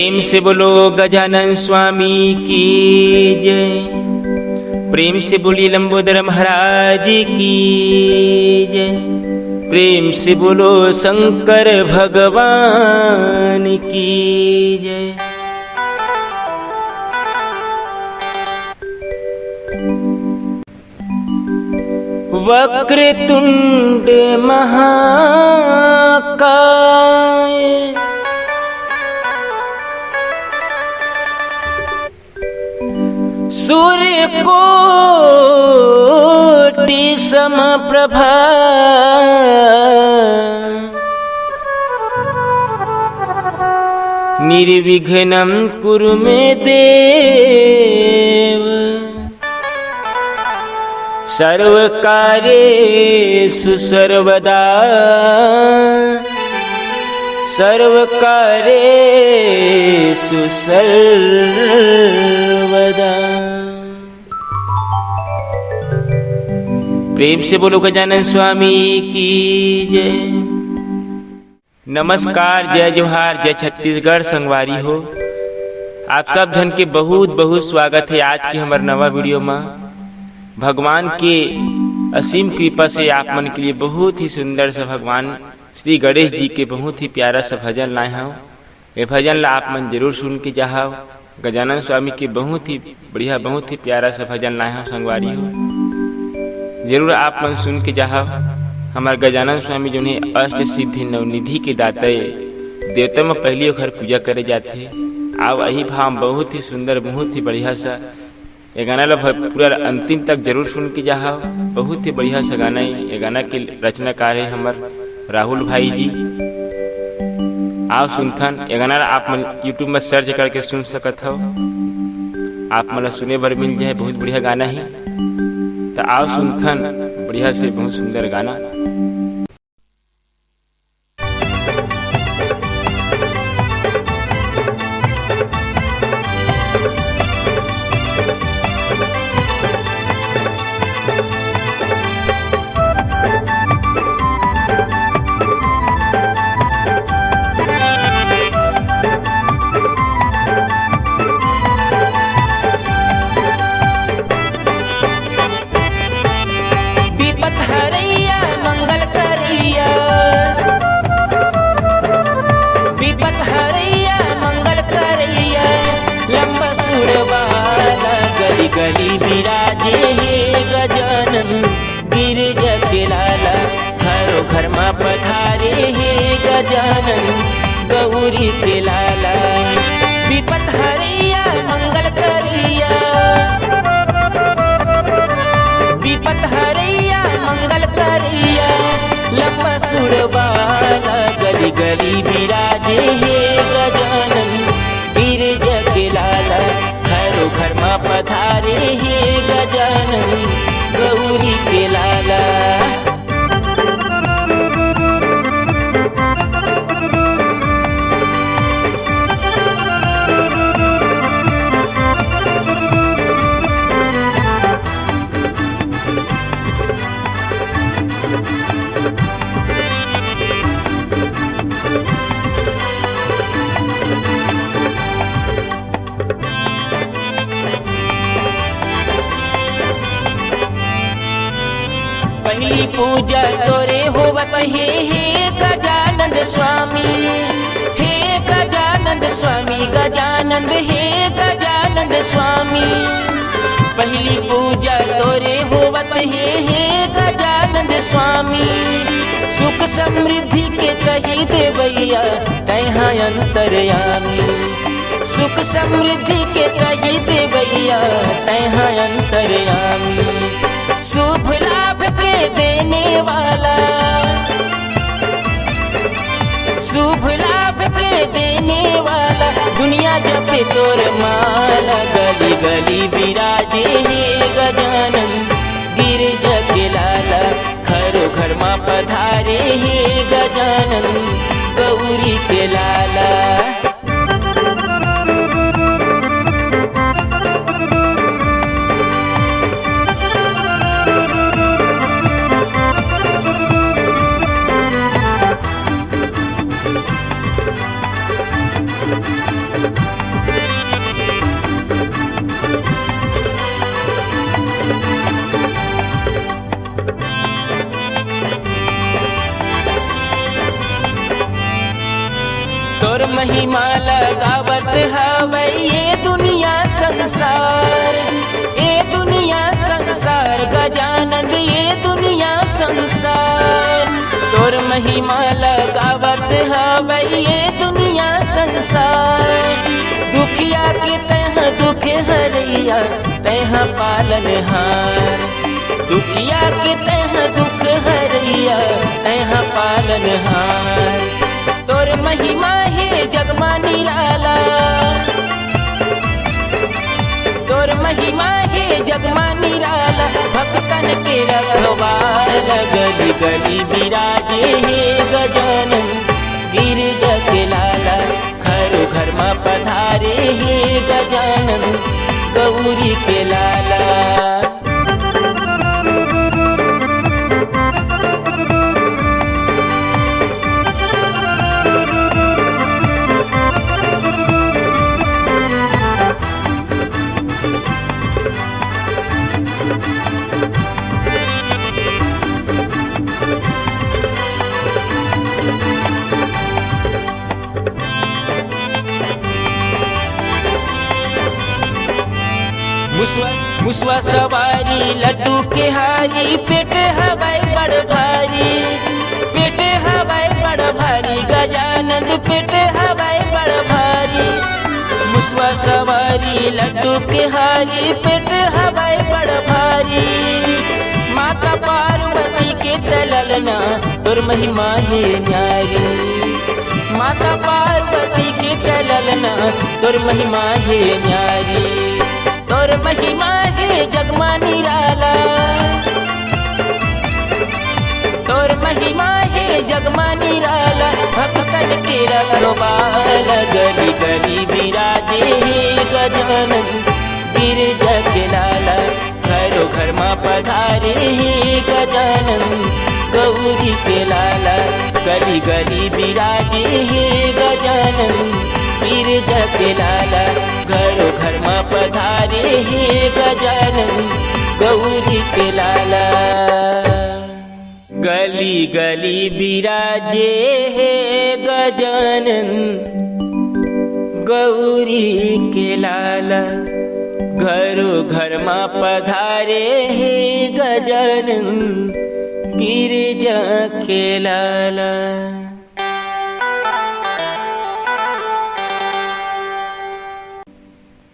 प्रेम से बोलो गजानन स्वामी की जय। प्रेम से बोली लंबोदर महाराज की जय। प्रेम से बोलो शंकर भगवान की जय। वक्रतुंड महाकाय सूर्य कोटि समप्रभा निर्विघ्नं कुरु मे देव सर्वकार्येषु सर्वदा सर्वकार्येषु सर्वदा। प्रेम से बोलो गजानन स्वामी की जय। नमस्कार, जय जोहार, जय छत्तीसगढ़ संगवारी हो। आप सब जन के बहुत बहुत स्वागत है आज की हमारे नवा वीडियो में। भगवान के असीम कृपा से आप मन के लिए बहुत ही सुंदर सा भगवान श्री गणेश जी के बहुत ही प्यारा सा भजन लाए हूँ। ये भजन ला आप मन जरूर सुन के जाओ। गजानन स्वामी के बहुत ही बढ़िया बहुत ही प्यारा सा भजन लाए हूँ संगवारी हो, जरूर आप मन सुन के जाओ। हमारे गजानन स्वामी जो है अष्ट सिद्धि नवनिधि के दाते देवता में पहली घर पूजा करे जाते। आओ यही भाव बहुत ही सुंदर बहुत ही बढ़िया सा ये गाना ला पूरा अंतिम तक जरूर सुन के जाओ। बहुत ही बढ़िया सा गाना है। ये गाना के रचनाकार है हमारे राहुल भाई जी। आओ सुनथन ये गाना आप मन यूट्यूब में सर्च करके सुन सकत हो। आप मन सुने भर मिल जाए, बहुत बढ़िया गाना है। तो आओ सुनथन बढ़िया से बहुत सुंदर गाना। गली बिराजे हे गजानन गिरजा के लाला, घरों घर में पधारे हे गजानन गौरी के लाला। विपत हरिया मंगल करिया, विपत हरिया मंगल करिया, लंबा सुरबाला गली गली बिराजे हे गजानन गिरजा के लाला, घर में पधारे हे गजानन गौरी के लाला। पहली पूजा तोरे होवत हे गजानंद स्वामी, हे गजानंद स्वामी, गजानंद हे गजानंद स्वामी। पहली पूजा तोरे होवत हे गजानंद स्वामी। सुख समृद्धि के कही देवैया कहाँ अंतरयामी, सुख समृद्धि के कही देवैया कहाँ अंतरयामी। शुभ लाभ के देने वाला, शुभ लाभ के देने वाला, दुनिया जपे तोर माला। गली गली बिराजे हे गजानन गिरजा के लाला, घरों घर में पधारे हे गजानन गौरी के लाला। लगावत हवै ये दुनिया संसार, ये दुनिया संसार गजानंद ये दुनिया संसार। तोर महिमा लगावत हवै ये दुनिया संसार। दुखिया के तह दुख हरैया तह पालनहार, दुखिया के तह दुख हरैया तह पालनहार। तोर महिमा है जगमा निराला, तोर महिमा है जगमा निराला। भक्तन के रखवार गली गली विराजे हे गजानन गिरजा के लाला। घरो घर में पधारे हे गजानन गौरी के लाला। मुसवा सवारी लड्डू के हारी, पेट हवाई बड़ भारी, पेट हवाई बड़ भारी गजानंद पेट हवाई बड़ भारी। मुसवा सवारी लड्डू के हारी, पेट हवाई बड़ भारी। माता पार्वती के तललना तोर महिमा है न्यारी, माता पार्वती के तललना तोर महिमा है न्यारी। तोर महिमा है जगमा निराला, तोर महिमा है जगमा निराला। भक्तन के रखवार गली गली विराजे हे गजानन गिरजा के लाला। घरो घर में पधारे हे गजानन गौरी के लाला। गली गली विराजे हे गजानन गिरजा के लाला। घरो घर में पधारे हे गजानन गौरी के लाला। गली गली विराजे हे गजानन गौरी के लाला। घरो घर में पधारे हे गजानन गिरजा के लाला।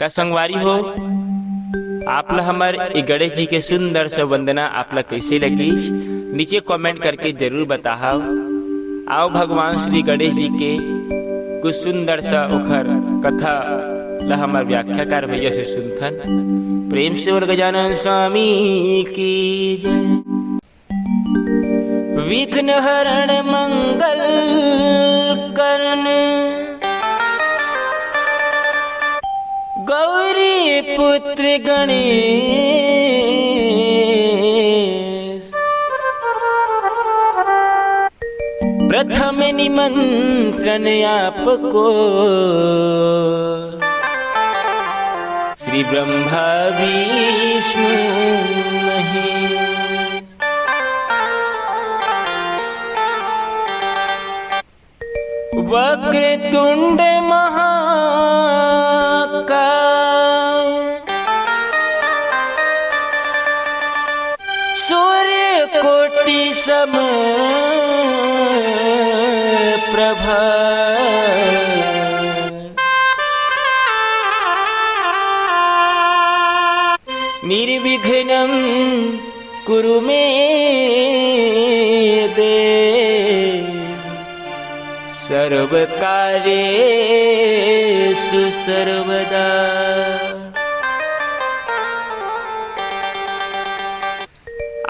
त संगवारी हो आपला हमार गणेश जी के सुंदर सा वंदना आपला कैसे लगी नीचे कमेंट करके जरूर बताओ। आओ भगवान श्री गणेश जी के कुछ सुंदर सा उखर कथा ला हमार व्याख्याकार भैया से सुनथन। प्रेम से और गजानन स्वामी की जय। विघ्न हरण मंगल करण गौरी पुत्र गणेश। प्रथम निमंत्रण आपको श्री ब्रह्मा विष्णु महेश। वक्रतुंड महाकाय सूर्य कोटि समप्रभा। निर्विघ्नं कुरु मे देव सर्वकार्येषु सर्वदा।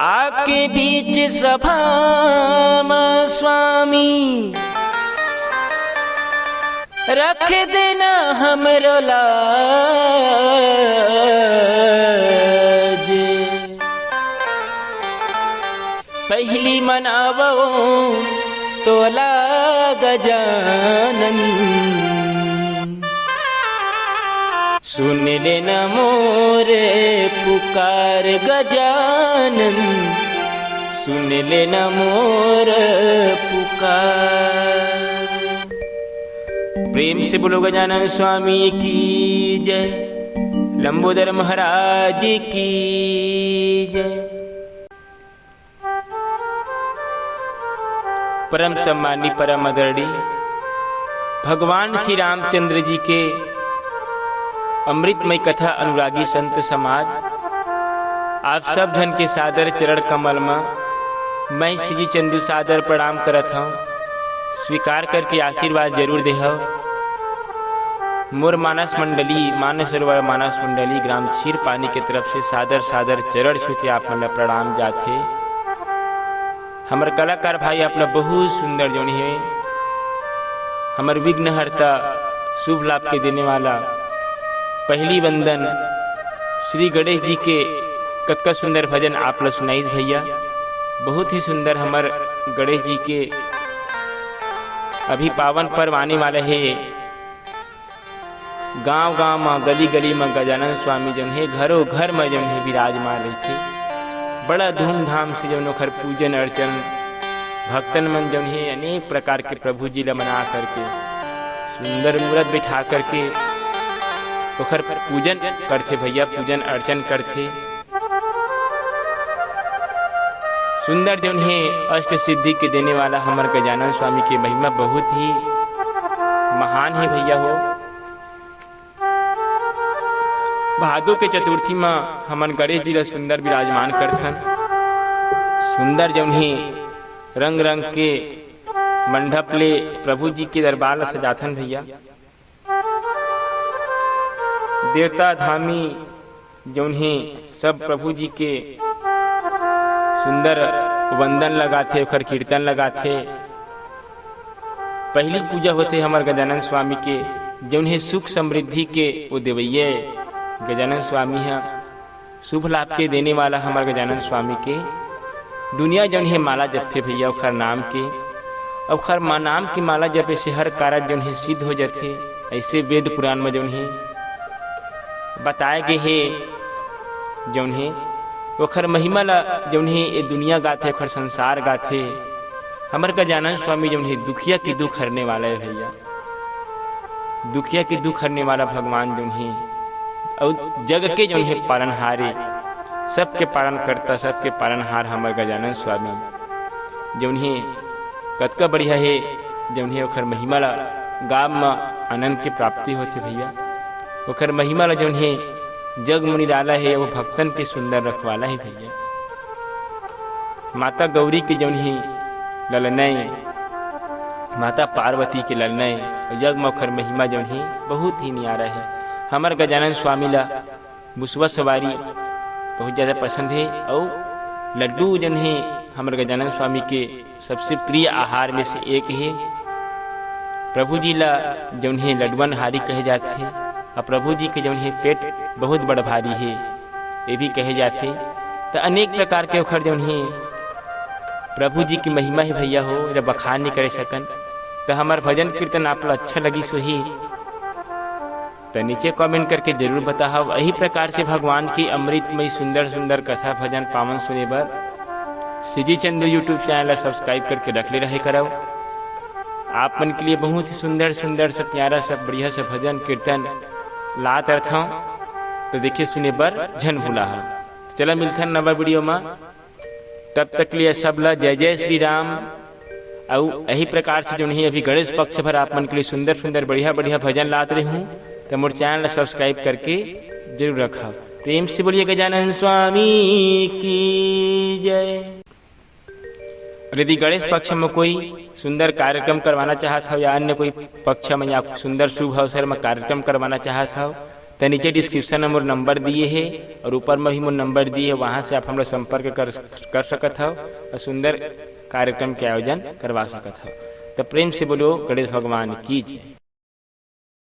आके बीच सभा में स्वामी रख देना हमरो लाज। पहली मनावो तोला गजानन सुन लेना मोरे पुकार गजानन सुन लेना मोर पुकार। प्रेम से बोलो गजानन स्वामी की जय, लंबोदर महाराज की जय। परम सम्मानी परम आदरणीय भगवान श्री रामचंद्र जी के अमृतमय कथा अनुरागी संत समाज, आप सब धन के सादर चरण कमल में मैं श्री चंदू सादर प्रणाम करत हूँ। स्वीकार करके आशीर्वाद जरूर देहव। मोर मानस मंडली मानस सरोवर मानस मंडली ग्राम क्षीर पानी के तरफ से सादर सादर चरण छू के आप मन प्रणाम जाथे। हमर कलाकार भाई अपना बहुत सुंदर जोन है, हमर विघ्नहर्ता शुभ लाभ के देने वाला पहली वंदन श्री गणेश जी के कतका सुंदर भजन आप लोग सुनाइस भैया। बहुत ही सुंदर हमर गणेश जी के अभी पावन पर्व आने वाला है। गांव गांव में गली गली में गजानन स्वामी जन है घरों घर में जन है विराजमान रही थे। बड़ा धूमधाम से जन ओखर पूजन अर्चन भक्तन मन जन है अनेक प्रकार के प्रभु जी ला मना करके सुंदर मूर्त बिठा करके ओखर पूजन करते भैया, पूजन अर्चन करते। सुंदर जन है अष्ट सिद्धि के देने वाला हमार गजानन स्वामी की महिमा बहुत ही महान है भैया हो। भादो के चतुर्थी में हमन गणेश जी ला सुंदर विराजमान करथन। सुंदर जौन ही रंग रंग के मंडप ले प्रभु जी के दरबार ला सजाथन भैया। देवता धामी जौन ही सब प्रभु जी के सुंदर वंदन लगाथे, ओखर कीर्तन लगाथे। पहली पूजा होते हमार गजानन स्वामी के जौन ही सुख समृद्धि के वो देवैये गजानन स्वामी है। शुभ लाभ के देने वाला हमारे गजानन स्वामी के दुनिया जौन है माला जपथे भैया ओखर नाम के। ओखर नाम की माला जपे से हर कार्य जौन है सिद्ध हो जाते। ऐसे वेद पुराण में जौन है बताए गए है जौन है ओखर महिमा ला जौन है ये दुनिया गाथे, ओखर संसार गाथे। हमार गजानन स्वामी जौन है दुखिया की दुख हरने वाला है भैया। दुखिया की दुख हरने वाला भगवान जौन है और जग के जो है पालनहारे, सबके पालन करता, सबके पालनहार हमार गजानन स्वामी जौन है कतका बढ़िया है। जौन है ओखर महिमा ला गाम में आनंद की प्राप्ति होती भैया। ओखर महिमा ला जौन है जग मुनि डाला है वो भक्तन के सुंदर रखवाला है भैया। माता गौरी के जौन है ललनय, माता पार्वती के ललनय, जग में ओखर महिमा जौन है बहुत ही न्यारा है। हमार गजानन स्वामी ला बुसवा सवारी बहुत ज़्यादा पसंद है और लड्डू जन है हमार गजानन स्वामी के सबसे प्रिय आहार में से एक है। प्रभु जी ला जौन है लड्डुअन हारी कहे जाते हैं और प्रभु जी के जौन है पेट बहुत बड़ भारी है ये भी कहे जाते। तो अनेक प्रकार के ओखर जौन है प्रभु जी की महिमा है भैया हो, ये बखान नहीं करे सकन। तो हमार भजन कीर्तन आप लोग अच्छा लगी सो ही तो नीचे कमेंट करके जरूर बताओ। यही प्रकार से भगवान की अमृतमय सुंदर सुंदर कथा भजन पावन सुने बर Shri Chandu YouTube channel subscribe करके रख ले रहे करो। आप मन के लिए बहुत ही सुंदर सुंदर सब प्यारा सब बढ़िया सब भजन कीर्तन लात रहता हूँ। तो देखिए सुने बर झन भूला है। चला मिलते हैं नवा वीडियो में, तब तक लिए सब ला जय जय श्री राम। और यही प्रकार से जो नहीं अभी गणेश पक्ष भर आप मन के लिए सुंदर सुंदर बढ़िया बढ़िया भजन लाते रहे हूँ। तो मोर चैनल सब्सक्राइब करके जरूर रखा। प्रेम से बोलिए गजानन स्वामी की जय। और यदि गणेश पक्ष में कोई सुंदर कार्यक्रम करवाना चाहता हो या अन्य कोई पक्ष में या सुंदर शुभ अवसर में कार्यक्रम करवाना चाहता हो तो नीचे डिस्क्रिप्शन में मोर नंबर दिए है और ऊपर में भी मोर नंबर दिए है, वहाँ से आप हमारा संपर्क कर सकते हो और सुंदर कार्यक्रम के आयोजन करवा सकते हो। तो प्रेम से बोलो गणेश भगवान की जय।